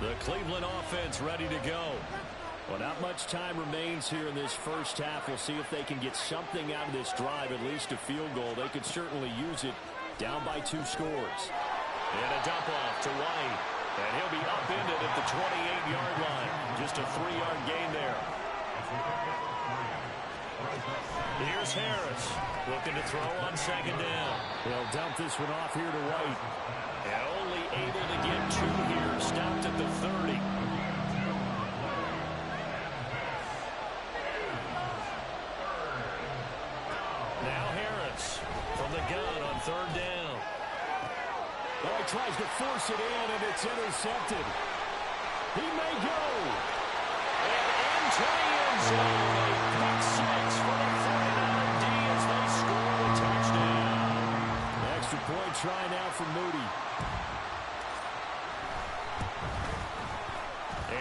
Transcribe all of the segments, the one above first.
The Cleveland offense ready to go. Well, not much time remains here in this first half. We'll see if they can get something out of this drive, at least a field goal. They could certainly use it. Down by 2 scores. And a dump off to White. And he'll be upended at the 28-yard line. Just a 3-yard gain there. Here's Harris looking to throw on second down. They'll dump this one off here to White. And only able to get 2 here. Stopped at the 30. Now Harris from the gun on third down. Oh, he tries to force it in, and it's intercepted. He may go. And into the end zone. A pick six for the 49 D as they score a touchdown. Extra point try now for Moody.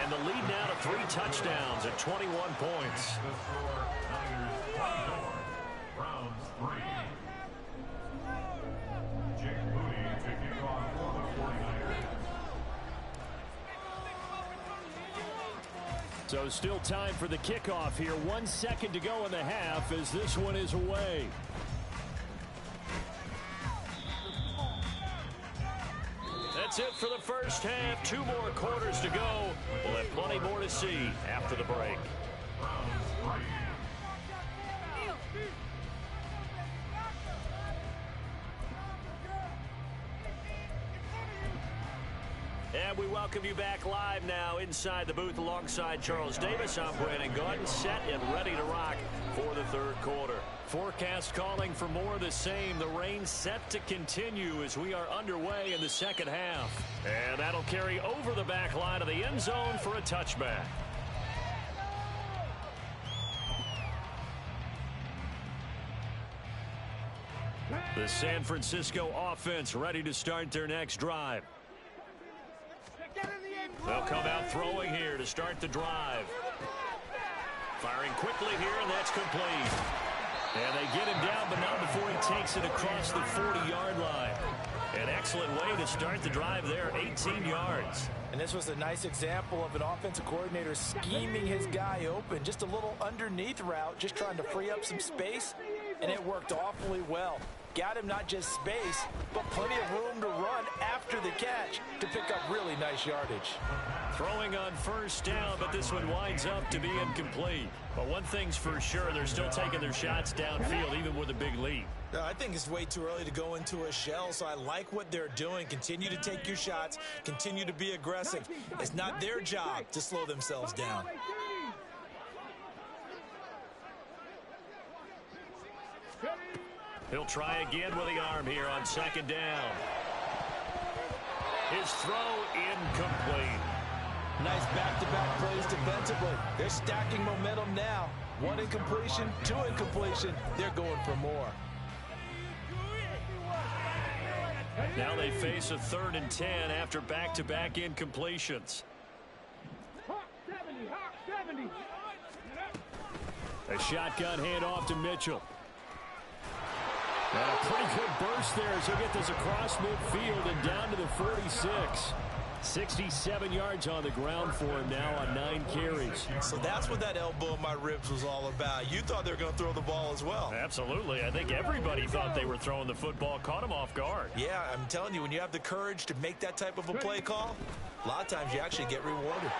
And the lead now to 3 touchdowns at 21 points. So still time for the kickoff here. 1 second to go in the half as this one is away. That's it for the first half. 2 more quarters to go. We'll have plenty more to see after the break. And we welcome you back live now inside the booth alongside Charles Davis. I'm Brandon Gordon, set and ready to rock for the third quarter. Forecast calling for more of the same. The rain set to continue as we are underway in the second half. And that'll carry over the back line of the end zone for a touchback. The San Francisco offense ready to start their next drive. They'll come out throwing here to start the drive. Firing quickly here, and that's complete. And they get him down, but not before he takes it across the 40-yard line. An excellent way to start the drive there, 18 yards. And this was a nice example of an offensive coordinator scheming his guy open. Just a little underneath route, just trying to free up some space, and it worked awfully well. Got him not just space, but plenty of room to run after the catch to pick up really nice yardage. Throwing on first down, but this one winds up to be incomplete. But one thing's for sure, they're still taking their shots downfield, even with a big lead. I think it's way too early to go into a shell, so I like what they're doing. Continue to take your shots. Continue to be aggressive. It's not their job to slow themselves down. He'll try again with the arm here on second down. His throw incomplete. Nice back-to-back plays defensively. They're stacking momentum now. 1 incompletion, 2 incompletion. They're going for more. Now they face a 3rd and 10 after back-to-back incompletions. A shotgun handoff to Mitchell. And a pretty good burst there as he'll get this across midfield and down to the 46. 67 yards on the ground for him now on 9 carries. So that's what that elbow in my ribs was all about. You thought they were going to throw the ball as well. Absolutely. I think everybody thought they were throwing the football, caught him off guard. Yeah, I'm telling you, when you have the courage to make that type of a play call, a lot of times you actually get rewarded.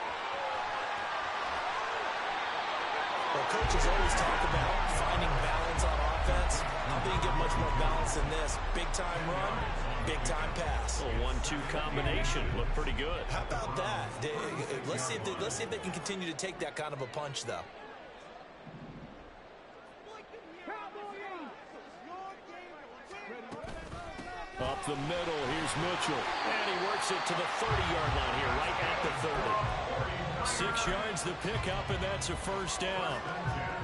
Well, coaches always talk about finding balance on offense. I don't think you get much more balance than this. Big-time run, big-time pass. A 1-2 combination. Looked pretty good. How about that? Let's see if they can continue to take that kind of a punch, though. Up the middle, here's Mitchell. And he works it to the 30-yard line here, right at the 30. 6 yards the pickup, and that's a first down.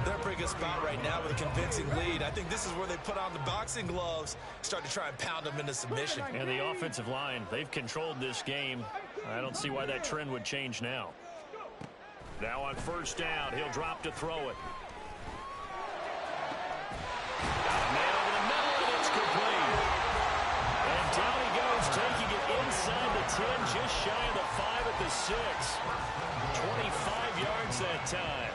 They're in a pretty good spot right now with a convincing lead. I think this is where they put on the boxing gloves, start to try and pound them into submission. And the offensive line, they've controlled this game. I don't see why that trend would change now. Now on first down, he'll drop to throw it. Got a man over the middle, and it's complete. And down he goes, taking it inside the 10, just shy of the 5 at at the 6. 25 yards that time.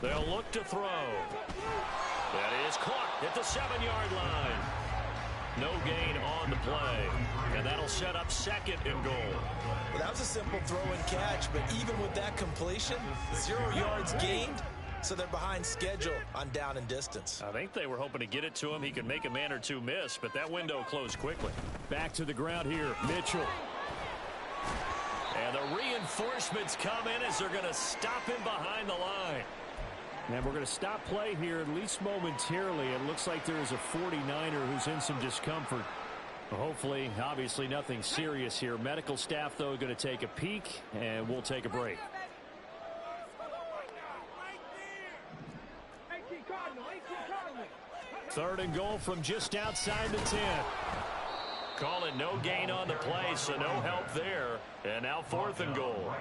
They'll look to throw. That is caught at the 7-yard line. No gain on the play. And that'll set up 2nd and goal. Well, that was a simple throw and catch, but even with that completion, 0 yards gained, so they're behind schedule on down and distance. I think they were hoping to get it to him. He could make a man or two miss, but that window closed quickly. Back to the ground here, Mitchell. And the reinforcements come in as they're going to stop him behind the line. And we're going to stop play here, at least momentarily. It looks like there is a 49er who's in some discomfort. Hopefully, obviously, nothing serious here. Medical staff, though, going to take a peek, and we'll take a break. Third and goal from just outside the 10. Call it no gain on the play, so no help there. And now 4th and goal.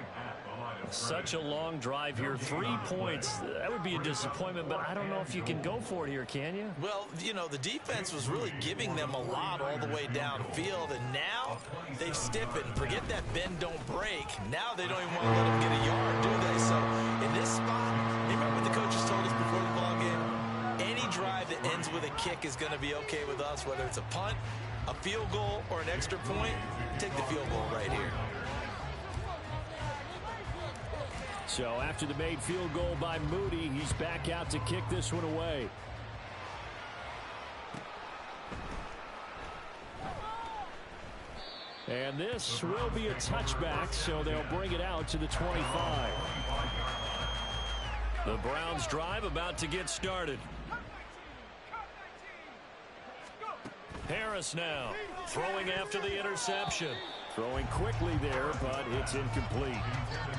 Such a long drive here. 3 points. That would be a disappointment, but I don't know if you can go for it here, can you? Well, you know, the defense was really giving them a lot all the way downfield, and now they've stiffened. Forget that bend, don't break. Now they don't even want to let them get a yard, do they? So in this spot, remember what the coaches told us before the ball game? Any drive that ends with a kick is going to be okay with us, whether it's a punt, a field goal, or an extra point. Take the field goal right here. So after the made field goal by Moody, he's back out to kick this one away. And this will be a touchback, so they'll bring it out to the 25. The Browns' drive about to get started. Harris now throwing after the interception. Throwing quickly there, but it's incomplete.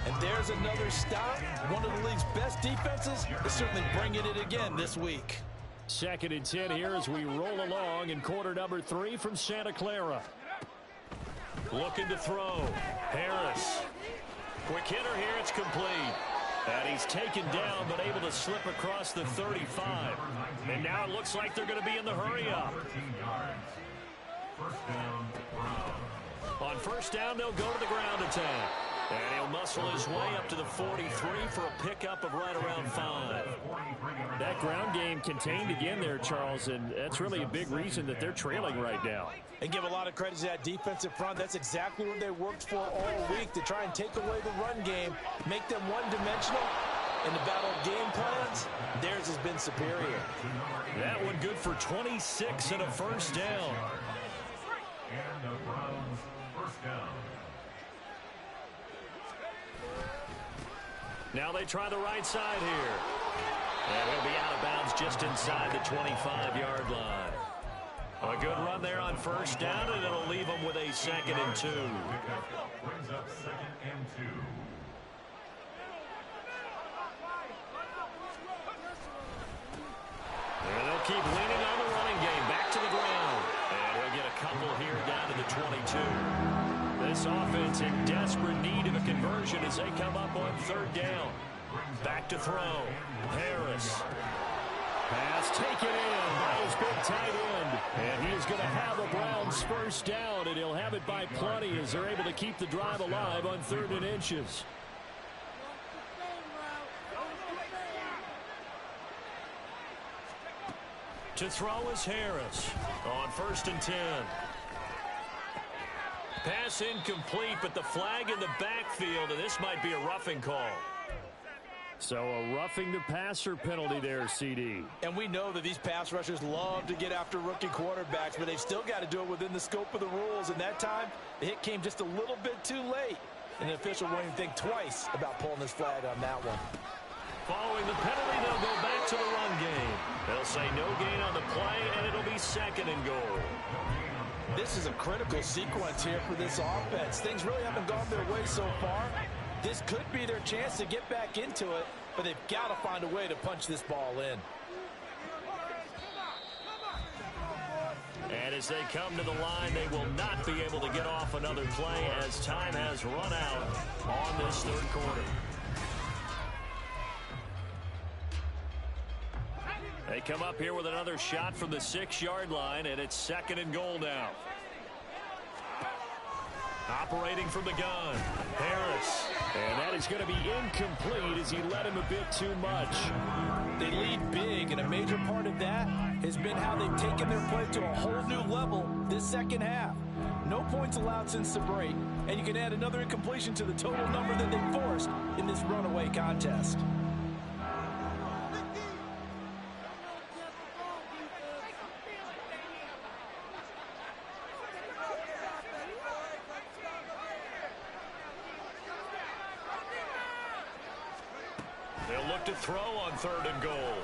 And there's another stop. One of the league's best defenses is certainly bringing it again this week. 2nd and 10 here as we roll along in quarter number 3 from Santa Clara. Looking to throw. Harris. Quick hitter here. It's complete. And he's taken down, but able to slip across the 35. And now it looks like they're going to be in the hurry-up. On first down, they'll go to the ground attack. And he'll muscle his way up to the 43 for a pickup of right around 5. That ground game contained again there, Charles, and that's really a big reason that they're trailing right now. And give a lot of credit to that defensive front. That's exactly what they worked for all week, to try and take away the run game, make them one-dimensional. In the battle of game plans, theirs has been superior. That one good for 26 and a first down. And the Browns first down. Now they try the right side here. And he'll be out of bounds just inside the 25-yard line. A good run there on first down, and it'll leave them with a 2nd and 2. Brings up 2nd and 2. And they'll keep leaning on the running game. Back to the ground. And he'll get a couple here down to the 22. This offense in desperate need of a conversion as they come up on 3rd down. Back to throw. Harris. Pass taken in by his big tight end. And he is going to have a Browns first down, and he'll have it by plenty as they're able to keep the drive alive on 3rd and inches. To throw is Harris on 1st and 10. Pass incomplete, but the flag in the backfield, and this might be a roughing call. So a roughing the passer penalty there, CD. And we know that these pass rushers love to get after rookie quarterbacks, but they've still got to do it within the scope of the rules. And that time, the hit came just a little bit too late. And the official won't even think twice about pulling his flag on that one. Following the penalty, they'll go back to the run game. They'll say no gain on the play, and it'll be 2nd and goal. This is a critical sequence here for this offense. Things really haven't gone their way so far. This could be their chance to get back into it, but they've got to find a way to punch this ball in. And as they come to the line, they will not be able to get off another play as time has run out on this 3rd quarter. They come up here with another shot from the 6-yard line, and it's 2nd and goal now. Operating from the gun, Harris. And that is going to be incomplete as he led him a bit too much. They lead big, and a major part of that has been how they've taken their play to a whole new level this second half. No points allowed since the break, and you can add another incompletion to the total number that they forced in this runaway contest. They'll look to throw on 3rd and goal.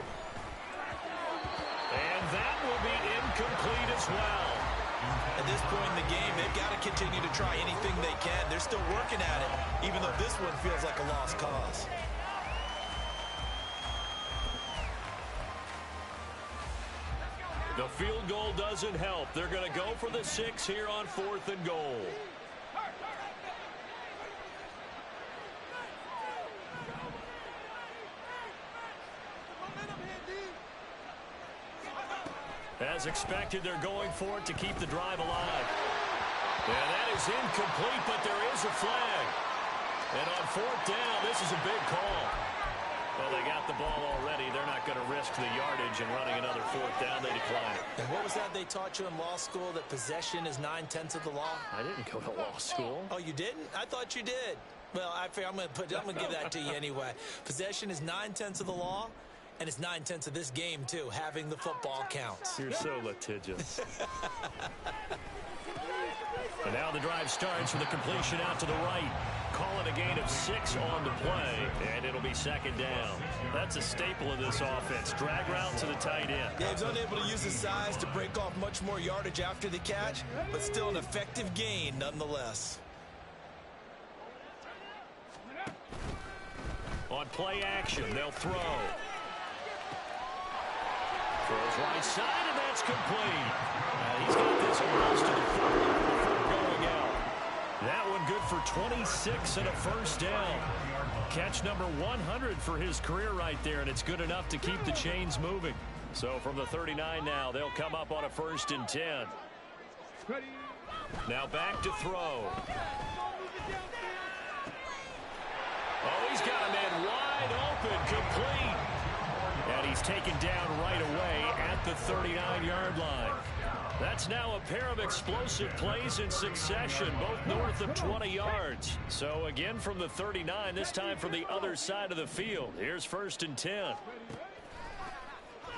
And that will be incomplete as well. At this point in the game, they've got to continue to try anything they can. They're still working at it, even though this one feels like a lost cause. The field goal doesn't help. They're going to go for the 6 here on 4th and goal. As expected, they're going for it to keep the drive alive. And that is incomplete, but there is a flag. And on 4th down, this is a big call. Well, they got the ball already. They're not going to risk the yardage and running another 4th down. They decline it. And what was that they taught you in law school, that possession is 9/10 of the law? I didn't go to law school. Oh, you didn't? I thought you did. Well, I'm going to give that to you anyway. Possession is 9/10 of the law. And it's 9/10 of this game, too. Having the football counts. You're so litigious. And now the drive starts with a completion out to the right. Call it a gain of 6 on the play, and it'll be 2nd down. That's a staple of this offense. Drag route to the tight end. Yeah, he's unable to use his size to break off much more yardage after the catch, but still an effective gain nonetheless. On play action, they'll throw. Throws right side, and that's complete. He's got this almost to the 40 before going out. That one good for 26 and a 1st down. Catch number 100 for his career right there, and it's good enough to keep the chains moving. So from the 39 now, they'll come up on a 1st and 10. Now back to throw. Oh, he's got a man wide open, complete. And he's taken down right away at the 39-yard line. That's now a pair of explosive plays in succession, both north of 20 yards. So again from the 39, this time from the other side of the field. Here's 1st and 10.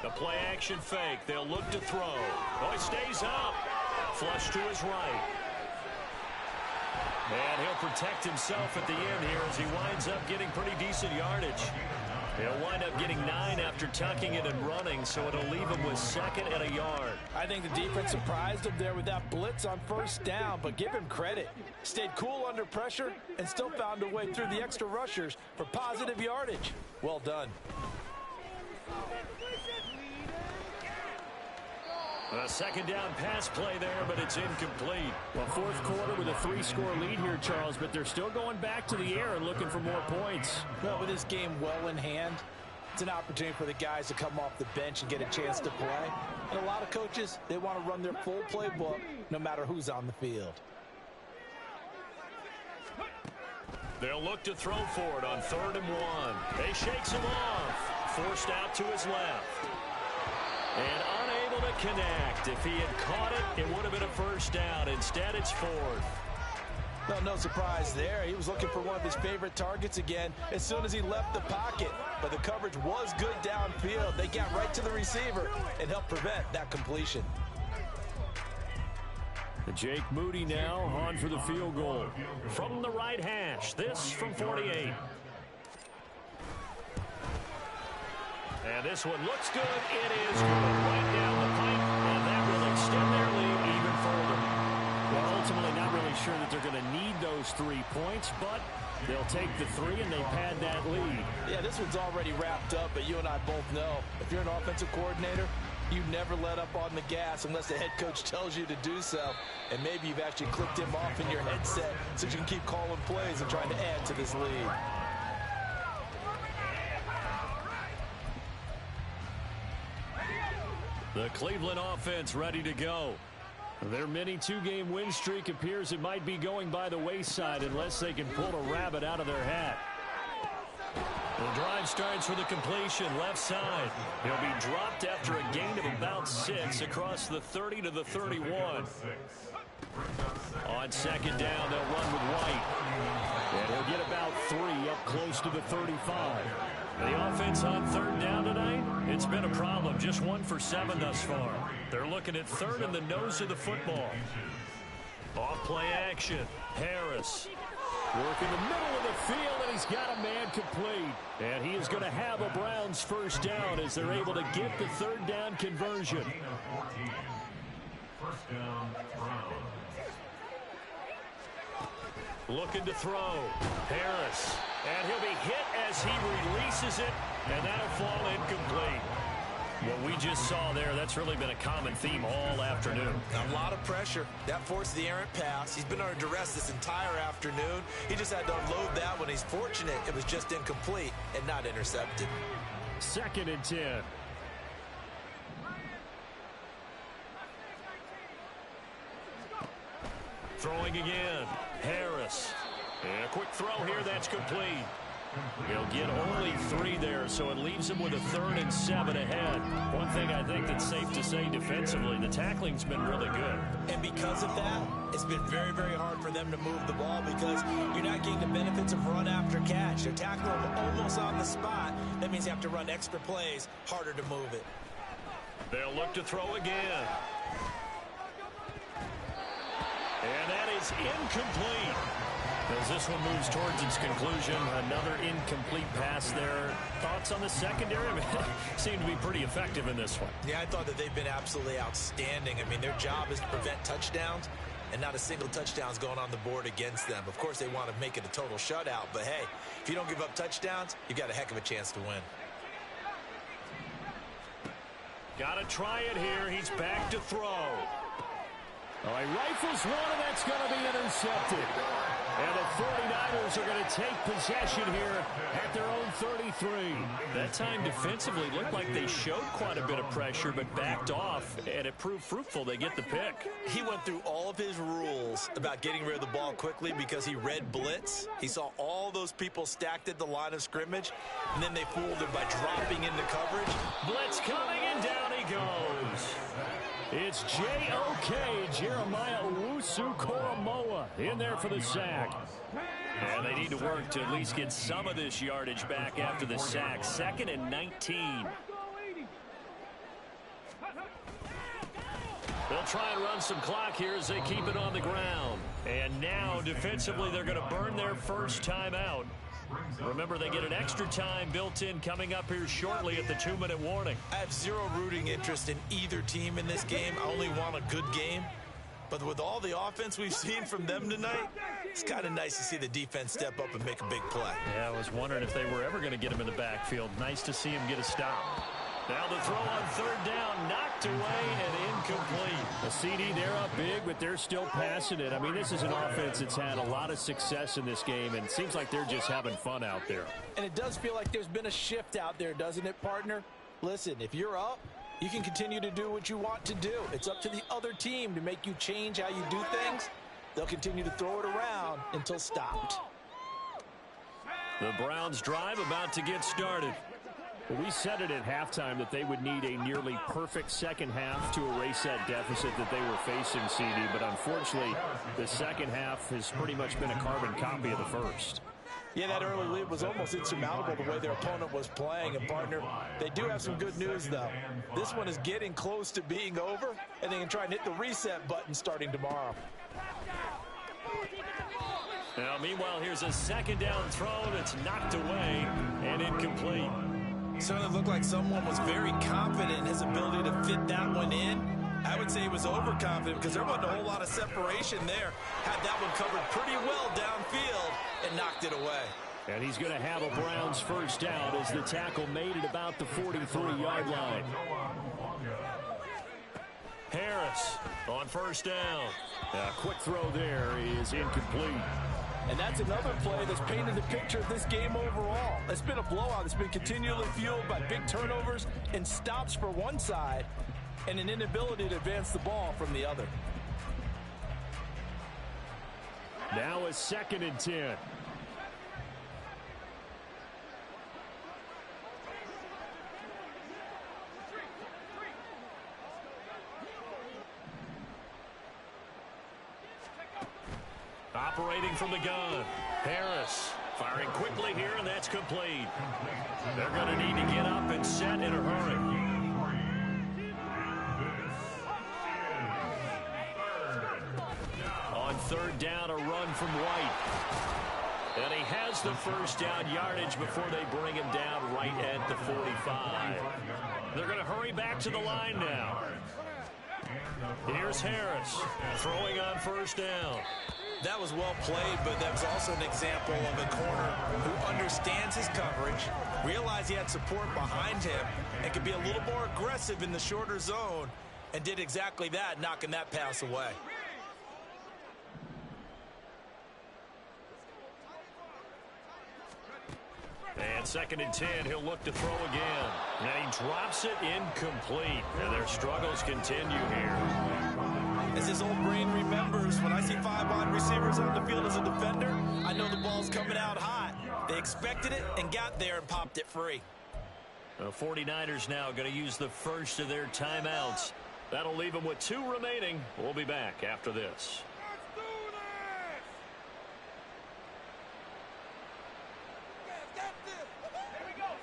The play action fake. They'll look to throw. Oh, he stays up. Flush to his right. And he'll protect himself at the end here as he winds up getting pretty decent yardage. He'll wind up getting 9 after tucking it and running, so it'll leave him with 2nd and a yard. I think the defense surprised him there with that blitz on 1st down, but give him credit. Stayed cool under pressure and still found a way through the extra rushers for positive yardage. Well done. A 2nd down pass play there, but it's incomplete. Well, 4th quarter with a 3-score lead here, Charles, but they're still going back to the air and looking for more points. Well, with this game well in hand, it's an opportunity for the guys to come off the bench and get a chance to play. And a lot of coaches, they want to run their full playbook no matter who's on the field. They'll look to throw for it on 3rd and 1. They shakes him off. Forced out to his left. And unable to connect. If he had caught it, it would have been a 1st down. Instead, it's 4th. Well, no surprise there. He was looking for one of his favorite targets again as soon as he left the pocket. But the coverage was good downfield. They got right to the receiver and helped prevent that completion. Jake Moody now on for the field goal. From the right hash, this from 48. And this one looks good. It is good. Right down the pipe, and that will extend their lead even further. Well, ultimately not really sure that they're going to need those 3 points, but they'll take the 3 and they pad that lead. Yeah, this one's already wrapped up, but you and I both know if you're an offensive coordinator, you never let up on the gas unless the head coach tells you to do so. And maybe you've actually clicked him off in your headset so you can keep calling plays and trying to add to this lead. The Cleveland offense ready to go. Their mini two-game win streak appears it might be going by the wayside unless they can pull a rabbit out of their hat. The drive starts with a completion left side. He'll be dropped after a gain of about 6 across the 30 to the 31. On second down, they'll run with White. And he'll get about 3 up close to the 35. The offense on third down tonight, it's been a problem. Just 1 for 7 thus far. They're looking at third in the nose of the football. Off play action. Harris. Work in the middle of the field, and he's got a man complete. And he is going to have a Browns first down as they're able to get the third down conversion. First down, Browns. Looking to throw. Harris. And he'll be hit as he releases it, and that'll fall incomplete. What we just saw there, that's really been a common theme all afternoon. A lot of pressure. That forced the errant pass. He's been under duress this entire afternoon. He just had to unload that one. He's fortunate it was just incomplete and not intercepted. 2nd and 10. Throwing again. Harris. And a quick throw here, that's complete. He'll get only 3 there, so it leaves him with a 3rd and 7 ahead. One thing I think that's safe to say defensively, the tackling's been really good. And because of that, it's been very, very hard for them to move the ball because you're not getting the benefits of run after catch. They're tackling him almost on the spot. That means you have to run extra plays, harder to move it. They'll look to throw again. And that is incomplete. As this one moves towards its conclusion, another incomplete pass there. Thoughts on the secondary? Seem to be pretty effective in this one. Yeah, I thought that they've been absolutely outstanding. I mean, their job is to prevent touchdowns, and not a single touchdown's going on the board against them. Of course, they want to make it a total shutout, but hey, if you don't give up touchdowns, you've got a heck of a chance to win. Got to try it here. He's back to throw. Oh, he rifles one, and that's going to be intercepted. And the 49ers are going to take possession here at their own 33. That time defensively looked like they showed quite a bit of pressure but backed off, and it proved fruitful. They get the pick. He went through all of his rules about getting rid of the ball quickly because he read blitz. He saw all those people stacked at the line of scrimmage, and then they fooled him by dropping into coverage. Blitz coming, and down he goes. It's J.O.K. Jeremiah Owusu-Koramoah in there for the sack. And they need to work to at least get some of this yardage back after the sack. 2nd and 19. They'll try and run some clock here as they keep it on the ground. And now defensively they're going to burn their first time out. Remember, they get an extra time built in coming up here shortly at the 2-minute warning. I have zero rooting interest in either team in this game. I only want a good game. But with all the offense we've seen from them tonight, it's kind of nice to see the defense step up and make a big play. Yeah, I was wondering if they were ever going to get him in the backfield. Nice to see him get a stop. Now the throw on third down, knocked away and incomplete. A CD, they're up big, but they're still passing it. I mean, this is an offense that's had a lot of success in this game, and it seems like they're just having fun out there. And it does feel like there's been a shift out there, doesn't it, partner? Listen, if you're up, you can continue to do what you want to do. It's up to the other team to make you change how you do things. They'll continue to throw it around until stopped. The Browns drive about to get started. Well, we said it at halftime that they would need a nearly perfect second half to erase that deficit that they were facing, CD. But unfortunately, the second half has pretty much been a carbon copy of the first. Yeah, that early lead was almost insurmountable the way their opponent was playing. And, partner, they do have some good news, though. This one is getting close to being over, and they can try and hit the reset button starting tomorrow. Now, meanwhile, here's a second down throw that's knocked away and incomplete. Certainly looked like someone was very confident in his ability to fit that one in. I would say he was overconfident because there wasn't a whole lot of separation there. Had that one covered pretty well downfield and knocked it away. And he's going to have a Browns first down as the tackle made it about the 43-yard line. Harris on first down. A quick throw there is incomplete. And that's another play that's painted the picture of this game overall. It's been a blowout. It's been continually fueled by big turnovers and stops for one side. and an inability to advance the ball from the other. Now a 2nd and 10. Operating from the gun. Harris firing quickly here, and that's complete. They're going to need to get up and set in a hurry. On 3rd down, a run from White. And he has the first down yardage before they bring him down right at the 45. They're going to hurry back to the line now. Here's Harris throwing on 1st down. That was well played, but that was also an example of a corner who understands his coverage, realized he had support behind him, and could be a little more aggressive in the shorter zone, and did exactly that, knocking that pass away. And 2nd and 10, he'll look to throw again. And he drops it incomplete. And their struggles continue here. As his old brain remembers, when I see 5 wide receivers on the field as a defender, I know the ball's coming out hot. They expected it and got there and popped it free. The 49ers now going to use the first of their timeouts. That'll leave them with 2 remaining. We'll be back after this.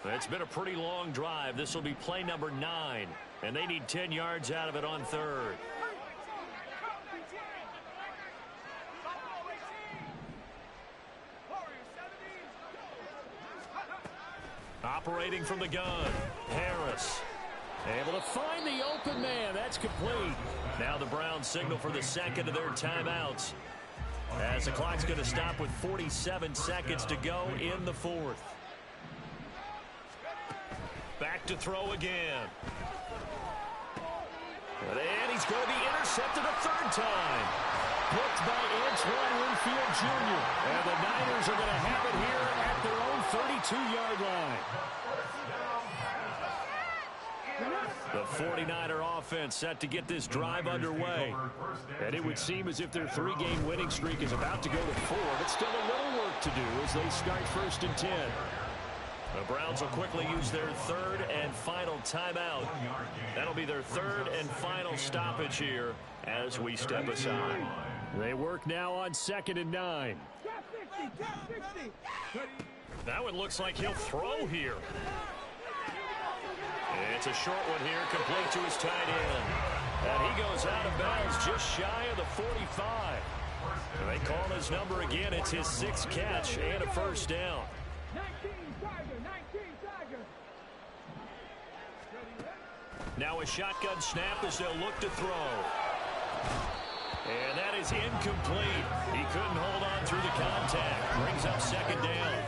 It's been a pretty long drive. This will be play number 9. And they need 10 yards out of it on 3rd. Operating from the gun. Harris. Able to find the open man. That's complete. Now the Browns signal for the 2nd of their timeouts. As the clock's going to stop with 47 seconds to go in the 4th. Back to throw again. And he's going to be intercepted a 3rd time. Picked by Antoine Winfield Jr. And the Niners are going to have it here at their own 32-yard line. The 49er offense set to get this drive underway. And it would seem as if their 3-game winning streak is about to go to 4, but still a little work to do as they start 1st and 10. The Browns will quickly use their 3rd and final timeout. That'll be their 3rd and final stoppage here as we step aside. They work now on 2nd and 9. That one looks like he'll throw here. It's a short one here, complete to his tight end. And he goes out of bounds just shy of the 45. And they call his number again. It's his 6th catch and a 1st down. Now a shotgun snap as they'll look to throw. And that is incomplete. He couldn't hold on through the contact. Brings up 2nd down.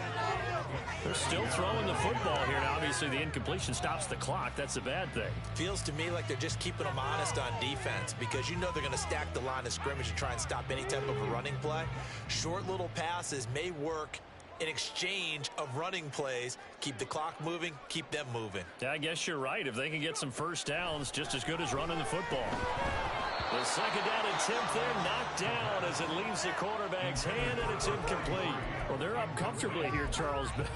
They're still throwing the football here. Now, obviously, the incompletion stops the clock. That's a bad thing. Feels to me like they're just keeping them honest on defense because you know they're going to stack the line of scrimmage and try and stop any type of a running play. Short little passes may work in exchange of running plays. Keep the clock moving, keep them moving. Yeah, I guess you're right. If they can get some 1st downs, just as good as running the football. The 2nd down attempt there knocked down as it leaves the quarterback's hand, and it's incomplete. Well, they're up comfortably here, Charles, but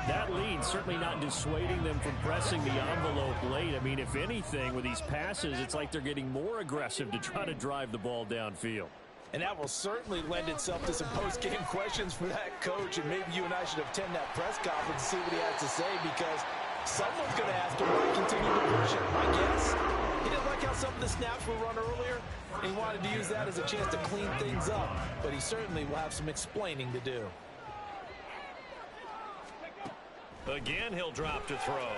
that lead certainly not dissuading them from pressing the envelope late. I mean, if anything, with these passes, it's like they're getting more aggressive to try to drive the ball downfield. And that will certainly lend itself to some post-game questions for that coach, and maybe you and I should attend that press conference and see what he has to say, because someone's going to ask him why he continued to push it. My guess, he didn't like how some of the snaps were run earlier, and he wanted to use that as a chance to clean things up, but he certainly will have some explaining to do. Again, he'll drop to throw.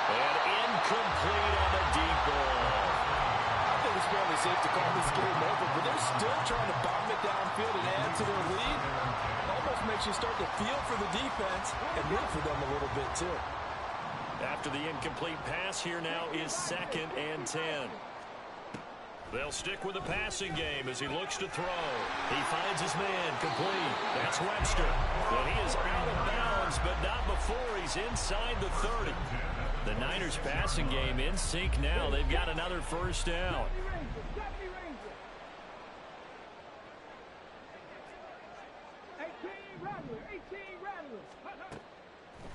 And incomplete on the deep ball. It's fairly safe to call this game over, but they're still trying to bomb it downfield and add to their lead. Almost makes you start to feel for the defense and root for them a little bit, too. After the incomplete pass, here now is 2nd and 10. They'll stick with the passing game as he looks to throw. He finds his man, complete. That's Webster. And he is out of bounds, but not before he's inside the 30. The Niners passing game in sync now. They've got another first down.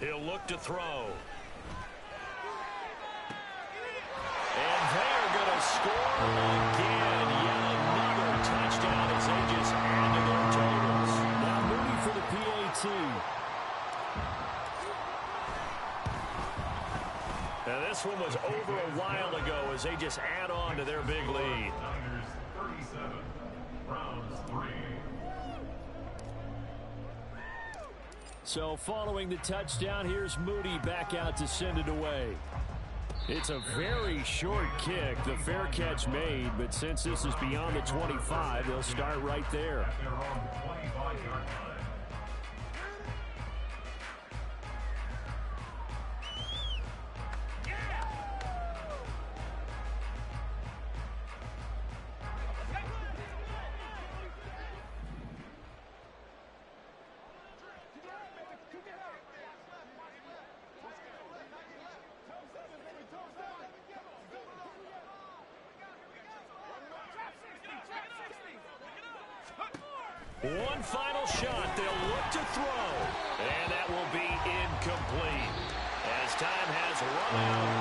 He'll look to throw. And they're going to score again. Yet another touchdown as they just add to their totals. Now Moody for the PAT. Now this one was over a while ago as they just add on to their big lead. Niners 37, Browns 3. So following the touchdown, here's Moody back out to send it away. It's a very short kick. The fair catch made, but since this is beyond the 25, they'll start right there. At their own 25-yard line. One final shot. They'll look to throw. And that will be incomplete. As time has run out